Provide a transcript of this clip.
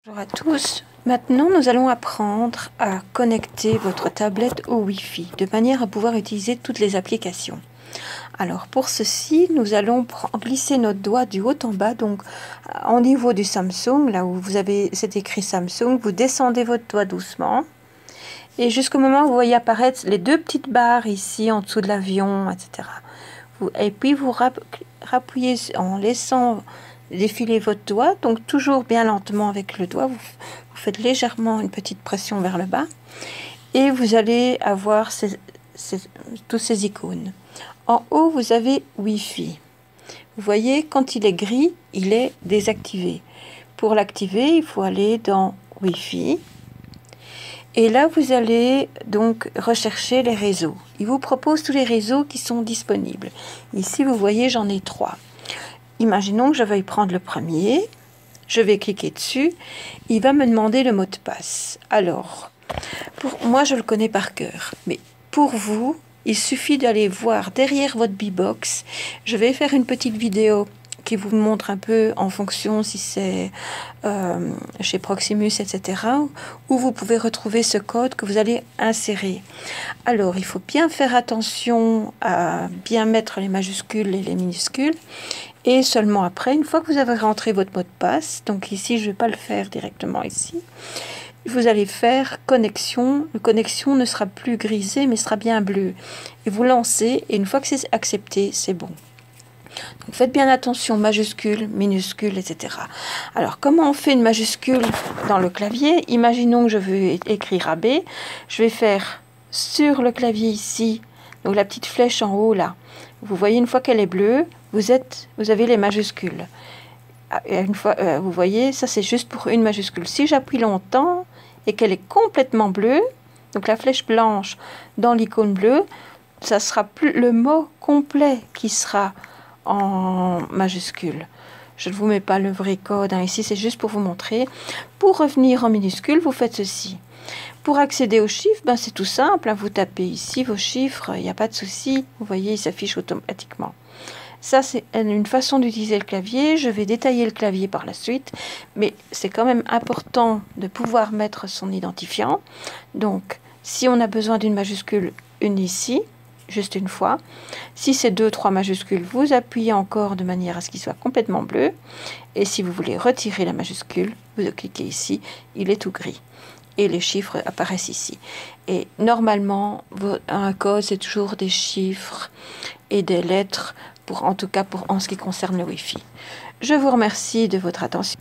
Bonjour à tous. Maintenant, nous allons apprendre à connecter votre tablette au Wi-Fi de manière à pouvoir utiliser toutes les applications. Alors pour ceci, nous allons glisser notre doigt du haut en bas, donc au niveau du Samsung, là où vous avez c'est écrit Samsung, vous descendez votre doigt doucement et jusqu'au moment où vous voyez apparaître les deux petites barres ici en dessous de l'avion, etc. Et puis vous rappuyez en laissant défiler votre doigt, donc toujours bien lentement avec le doigt, vous faites légèrement une petite pression vers le bas et vous allez avoir tous ces icônes. En haut, vous avez Wi-Fi. Vous voyez, quand il est gris, il est désactivé. Pour l'activer, il faut aller dans Wi-Fi. Et là, vous allez donc rechercher les réseaux. Il vous propose tous les réseaux qui sont disponibles. Ici, vous voyez, j'en ai 3. Imaginons que je veuille prendre le premier. Je vais cliquer dessus. Il va me demander le mot de passe. Alors, pour moi, je le connais par cœur. Mais pour vous, il suffit d'aller voir derrière votre B-Box. Je vais faire une petite vidéo qui vous montre un peu en fonction si c'est chez Proximus, etc. où vous pouvez retrouver ce code que vous allez insérer. Alors, il faut bien faire attention à bien mettre les majuscules et les minuscules. Et seulement après, une fois que vous avez rentré votre mot de passe, donc ici, je ne vais pas le faire directement ici, vous allez faire connexion. Le connexion ne sera plus grisé, mais sera bien bleu. Et vous lancez, et une fois que c'est accepté, c'est bon. Donc faites bien attention, majuscules, minuscules, etc. Alors, comment on fait une majuscule dans le clavier? Imaginons que je veux écrire AB. Je vais faire sur le clavier ici, donc la petite flèche en haut là. Vous voyez, une fois qu'elle est bleue, vous avez les majuscules. Une fois, vous voyez, ça c'est juste pour une majuscule. Si j'appuie longtemps et qu'elle est complètement bleue, donc la flèche blanche dans l'icône bleue, ça sera plus le mot complet qui sera en majuscule. Je ne vous mets pas le vrai code, hein. Ici c'est juste pour vous montrer. Pour revenir en minuscule, vous faites ceci. Pour accéder aux chiffres, ben c'est tout simple, hein. Vous tapez ici vos chiffres, il n'y a pas de souci. Vous voyez, il s'affiche automatiquement. Ça, c'est une façon d'utiliser le clavier. Je vais détailler le clavier par la suite, mais c'est quand même important de pouvoir mettre son identifiant. Donc, si on a besoin d'une majuscule, une ici, juste une fois. Si c'est 2, 3 majuscules, vous appuyez encore de manière à ce qu'il soit complètement bleu. Et si vous voulez retirer la majuscule, vous cliquez ici, il est tout gris. Et les chiffres apparaissent ici. Et normalement, un code, c'est toujours des chiffres et des lettres, en tout cas en ce qui concerne le Wi-Fi. Je vous remercie de votre attention.